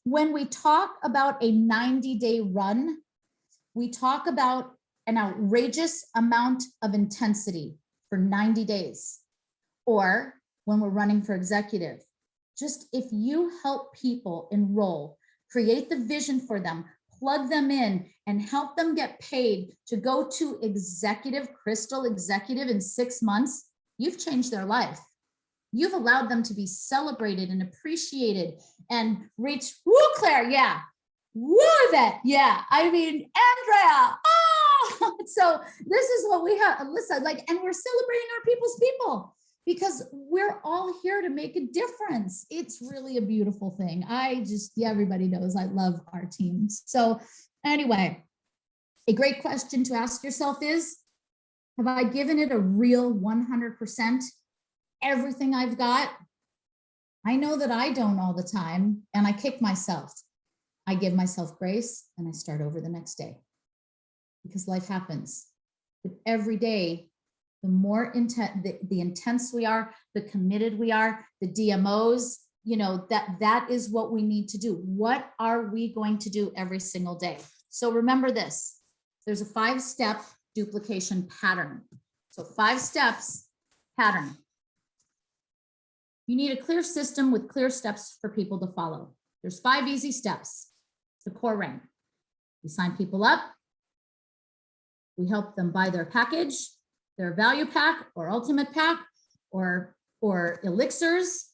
when we talk about a 90-day run, we talk about an outrageous amount of intensity for 90 days. Or when we're running for executive, just if you help people enroll, create the vision for them, plug them in and help them get paid to go to crystal executive in 6 months, you've changed their life. You've allowed them to be celebrated and appreciated and reach, woo, Claire, yeah, woo, that, yeah. I mean, Andrea, oh, so this is what we have, Alyssa, like, and we're celebrating our people's people because we're all here to make a difference. It's really a beautiful thing. Everybody knows I love our teams. So anyway, a great question to ask yourself is, have I given it a real 100%? Everything I've got? I know that I don't all the time, and I kick myself. I give myself grace and I start over the next day because life happens. But every day, the more the intense we are, the committed we are, the DMOs, you know, that is what we need to do. What are we going to do every single day? So remember this, there's a 5-step duplication pattern. So 5 steps pattern. You need a clear system with clear steps for people to follow. There's 5 easy steps. The core rank. We sign people up. We help them buy their package, their value pack or ultimate pack or elixirs.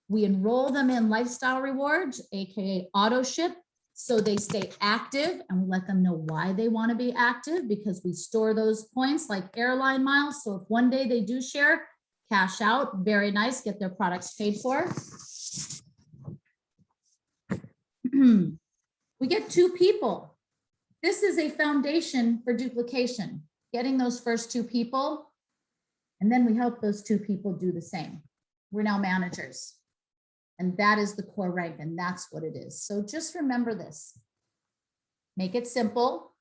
We enroll them in lifestyle rewards, AKA auto ship, so they stay active, and we let them know why they want to be active because we store those points like airline miles. So if one day they do share, cash out, very nice, get their products paid for. We get 2 people. This is a foundation for duplication, getting those first 2 people. And then we help those 2 people do the same. We're now managers. And that is the core rank, and that's what it is. So just remember this. Make it simple.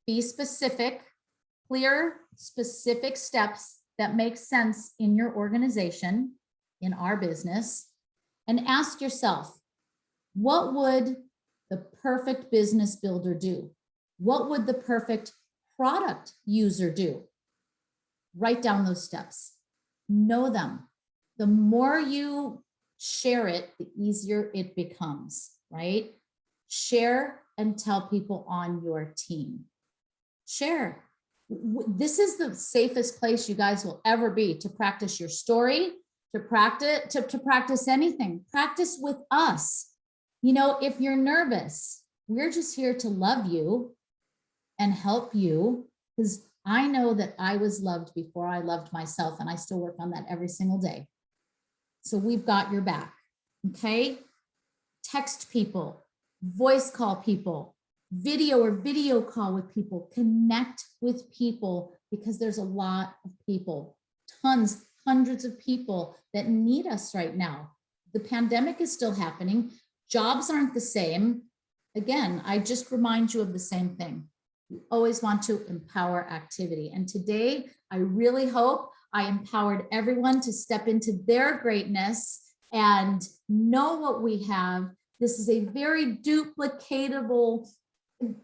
Be specific, clear, specific steps that make sense in your organization, in our business, and ask yourself, what would the perfect business builder do? What would the perfect product user do? Write down those steps. Know them. The more you share it, the easier it becomes, right? Share and tell people on your team. Share. This is the safest place you guys will ever be to practice your story, to practice anything. Practice with us. You know, if you're nervous, we're just here to love you and help you, because I know that I was loved before I loved myself, and I still work on that every single day. So we've got your back, okay? Text people, voice call people, video call with people, connect with people, because there's a lot of people, tons, hundreds of people that need us right now. The pandemic is still happening. Jobs aren't the same. Again, I just remind you of the same thing. You always want to empower activity. And today, I really hope I empowered everyone to step into their greatness and know what we have. This is a very duplicatable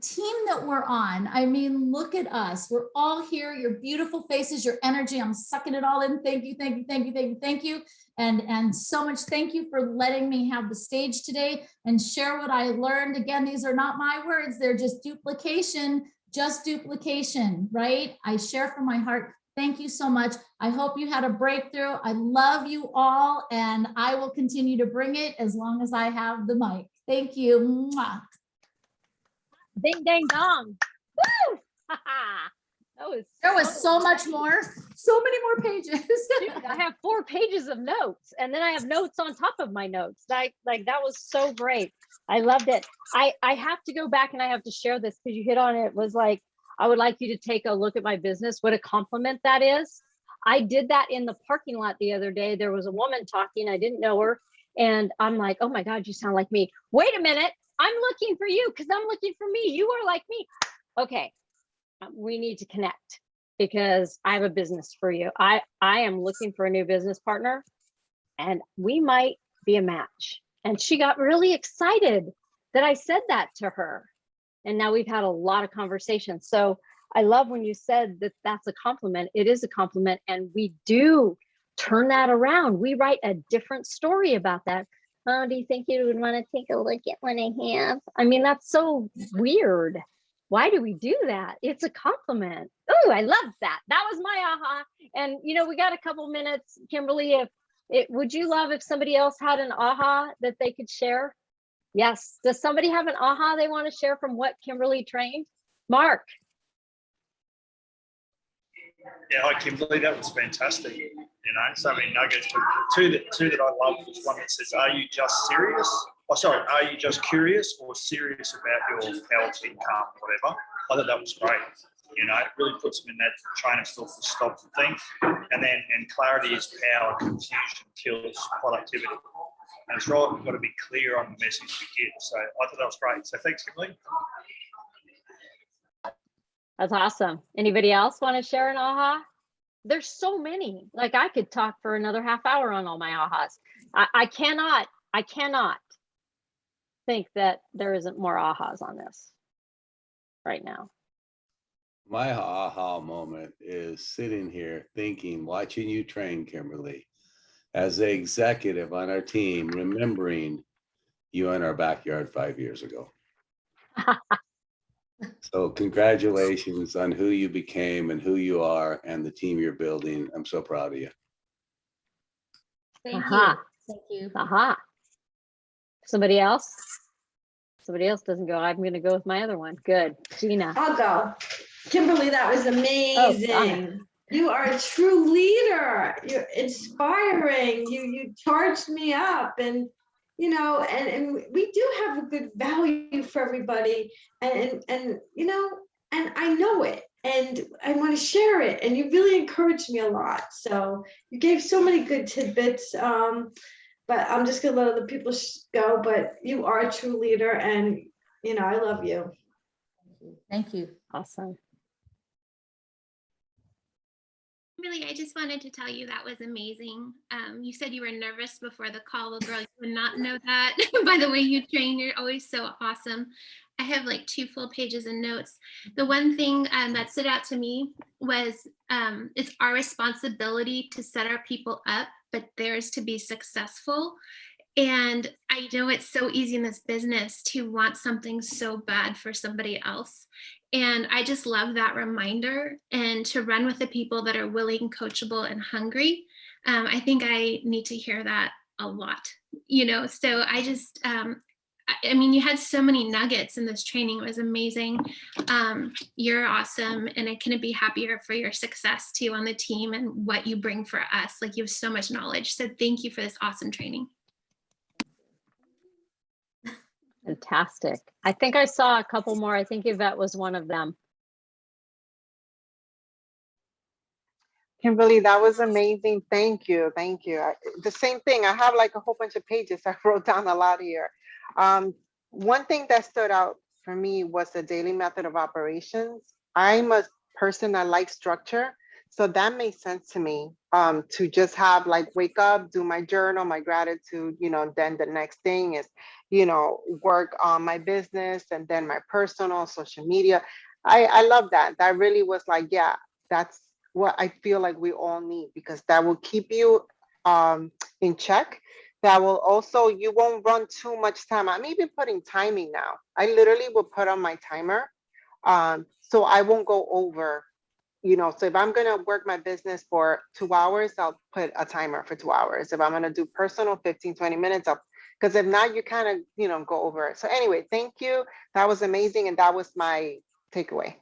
team that we're on. I mean, look at us. We're all here, your beautiful faces, your energy. I'm sucking it all in. Thank you, thank you, thank you, thank you, thank you. And so much thank you for letting me have the stage today and share what I learned. Again, these are not my words. They're just duplication, right? I share from my heart. Thank you so much. I hope you had a breakthrough. I love you all, and I will continue to bring it as long as I have the mic. Thank you. Mwah. Ding, dang, dong. Woo! There was so much more, so many more pages. Dude, I have 4 pages of notes, and then I have notes on top of my notes. Like that was so great. I loved it. I have to go back and I have to share this because you hit on it. It was like, I would like you to take a look at my business. What a compliment that is. I did that in the parking lot the other day. There was a woman talking. I didn't know her. And I'm like, oh my God, you sound like me. Wait a minute. I'm looking for you because I'm looking for me. You are like me. Okay. We need to connect because I have a business for you. I am looking for a new business partner, and we might be a match. And she got really excited that I said that to her. And now we've had a lot of conversations. So I love when you said that that's a compliment. It is a compliment. And we do turn that around. We write a different story about that. Oh, do you think you would want to take a look at what I have? I mean, that's so weird. Why do we do that? It's a compliment. Oh, I love that. That was my aha. And, you know, we got a couple minutes, Kimberly. Would you love if somebody else had an aha that they could share? Yes. Does somebody have an aha they want to share from what Kimberly trained? Mark. Yeah, hi Kimberly, that was fantastic. You know, so many nuggets. But the two that I love was one that says, "Are you just serious?" Oh, sorry, are you just curious or serious about your health, income, whatever? I thought that was great. You know, it really puts them in that train of thought to stop and think. And clarity is power, confusion kills productivity. And it's right, we've got to be clear on the message we give. So I thought that was great. So thanks, Kimberly. That's awesome. Anybody else want to share an aha? There's so many. Like I could talk for another half hour on all my ahas. I cannot think that there isn't more ahas on this right now. My aha moment is sitting here thinking, watching you train, Kimberly, as the executive on our team, remembering you in our backyard 5 years ago. So congratulations on who you became and who you are and the team you're building. I'm so proud of you. Thank you. Thank you. Aha. Somebody else? Somebody else doesn't go. I'm going to go with my other one. Good. Gina. I'll go. Kimberly, that was amazing. You are a true leader. You're inspiring. You charged me up, and you know, and we do have a good value for everybody, and you know, and I know it, and I want to share it, and you really encouraged me a lot. So you gave so many good tidbits. But I'm just gonna let other people go. But you are a true leader, and you know, I love you. Thank you. Awesome. Really, I just wanted to tell you that was amazing. You said you were nervous before the call. Well, girl, you would not know that by the way you train. You're always so awesome. I have like 2 full pages of notes. The one thing that stood out to me was it's our responsibility to set our people up, but theirs to be successful. And I know it's so easy in this business to want something so bad for somebody else. And I just love that reminder, and to run with the people that are willing, coachable, and hungry. I think I need to hear that a lot, you know? So I just, I mean, you had so many nuggets in this training. It was amazing. You're awesome. And I couldn't be happier for your success too on the team and what you bring for us. Like, you have so much knowledge. So thank you for this awesome training. Fantastic. I think I saw a couple more. I think Yvette was one of them. Kimberly, that was amazing. Thank you. Thank you. The same thing. I have like a whole bunch of pages. I wrote down a lot here. One thing that stood out for me was the daily method of operations. I'm a person that likes structure. So that made sense to me, to just have like wake up, do my journal, my gratitude, you know, then the next thing is, you know, work on my business, and then my personal social media. I love that. That really was like, yeah, that's what I feel like we all need, because that will keep you in check. That will also, you won't run too much time. I'm even putting timing now. I literally will put on my timer, so I won't go over. You know, so if I'm going to work my business for 2 hours, I'll put a timer for 2 hours. If I'm going to do personal 15, 20 minutes, because if not, you kind of, you know, go over it. So anyway, thank you. That was amazing. And that was my takeaway.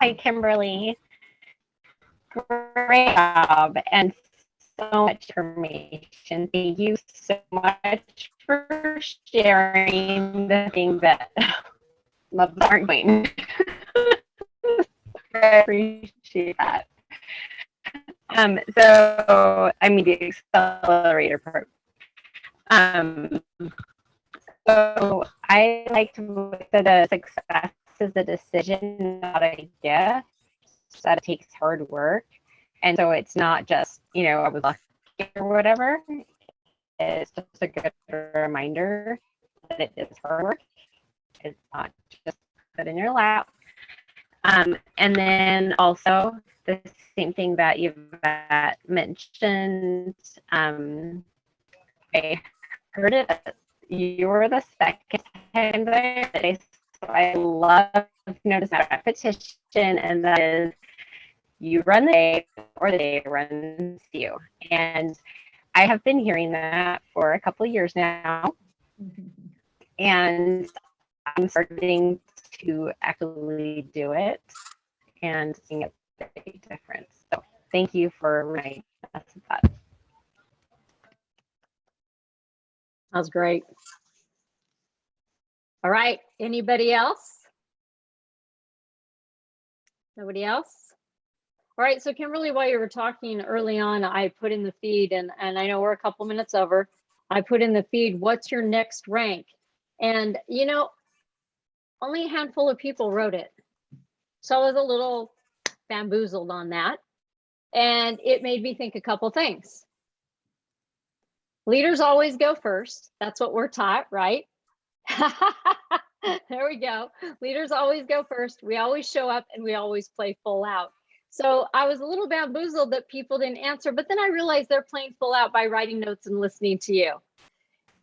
Hi, Kimberly. Great job and so much information. Thank you so much for sharing the things that most aren't doing. I appreciate that. So I mean the accelerator part. So I like to say the success is a decision, not an idea. That it takes hard work, and so it's not just, you know, I was lucky or whatever. It's just a good reminder that it is hard work. It's not just put in your lap. And then also the same thing that you've mentioned. I heard it. You were the second time there. So I love noticing that repetition, and that is you run the day or the day runs you. And I have been hearing that for a couple of years now. And I'm starting to actually do it and seeing a big difference. So thank you for reminding us of that. That was great. All right, anybody else? Nobody else? All right, so Kimberly, while you were talking early on, I put in the feed, and I know we're a couple minutes over. I put in the feed, what's your next rank? And, you know, only a handful of people wrote it. So I was a little bamboozled on that. And it made me think a couple things. Leaders always go first. That's what we're taught, right? There we go. Leaders always go first. We always show up and we always play full out. So I was a little bamboozled that people didn't answer, but then I realized they're playing full out by writing notes and listening to you.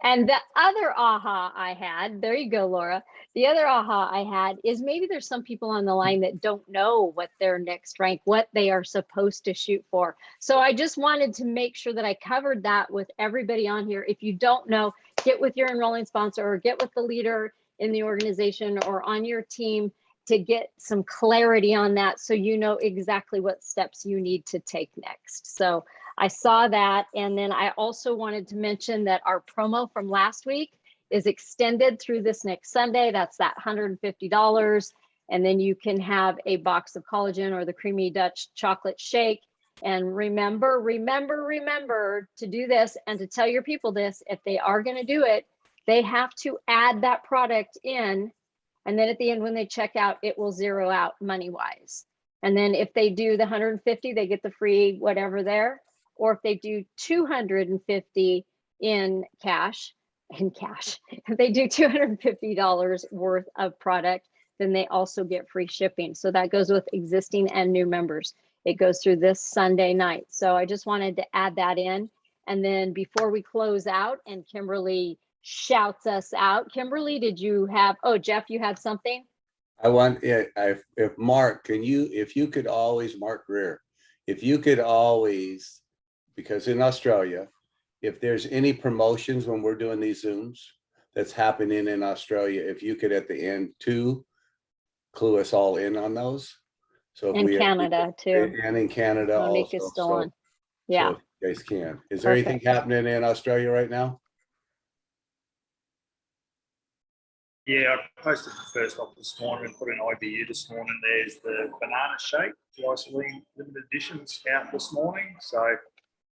And the other aha I had, there you go, Laura. The other aha I had is maybe there's some people on the line that don't know what their next rank, what they are supposed to shoot for. So I just wanted to make sure that I covered that with everybody on here. If you don't know, get with your enrolling sponsor or get with the leader in the organization or on your team to get some clarity on that so you know exactly what steps you need to take next. So I saw that. And then I also wanted to mention that our promo from last week is extended through this next Sunday. That's that $150. And then you can have a box of collagen or the creamy Dutch chocolate shake. And remember to do this and to tell your people this. If they are going to do it, they have to add that product in. And then at the end, when they check out, it will zero out money wise. And then if they do the 150, they get the free whatever there. Or if they do 250 in cash, if they do $250 worth of product, then they also get free shipping. So that goes with existing and new members. It goes through this Sunday night. So I just wanted to add that in. And then before we close out and Kimberly shouts us out, Kimberly, did you have, oh, Jeff, you had something? I want, if Mark, if you could always, Mark Greer, if you could always, because in Australia, if there's any promotions when we're doing these Zooms that's happening in Australia, if you could at the end too, clue us all in on those. So if In Canada too. And in Canada Monique also. is still So, on. Yeah. so you guys can. Is there anything happening in Australia right now? Yeah, I posted the first off this morning and put an IBU this morning. There's the banana shake, the Iceland limited editions out this morning. So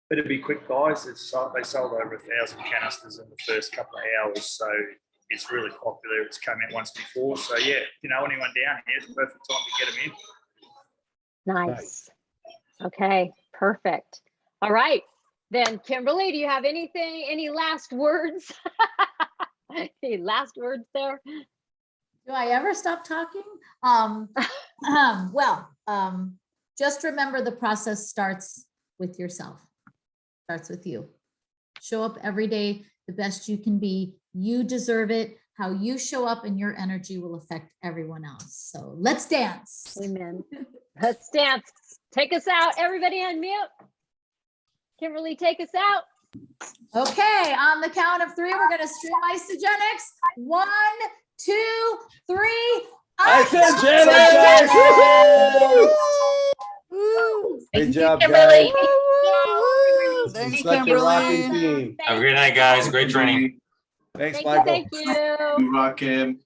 better be quick, guys. They sold over 1,000 canisters in the first couple of hours. So it's really popular. It's come out once before. So yeah, if you know anyone down here, it's the perfect time to get them in. Nice. Okay, perfect. All right. Then Kimberly, do you have anything, any last words? Any last words there? Do I ever stop talking? Just remember the process starts with yourself. Starts with you. Show up every day the best you can be. You deserve it. How you show up and your energy will affect everyone else. So let's dance. Amen. Let's dance. Take us out. Everybody unmute. Kimberly, take us out. Okay, on the count of 3, we're going to stream Isogenics. 1, 2, 3. Isogenics! Good job, guys. Thanks, Such a Kimberly. rocking team. Have a great night, guys. Great training. Thanks, Thank Michael. you. Thank you. Rock Kim.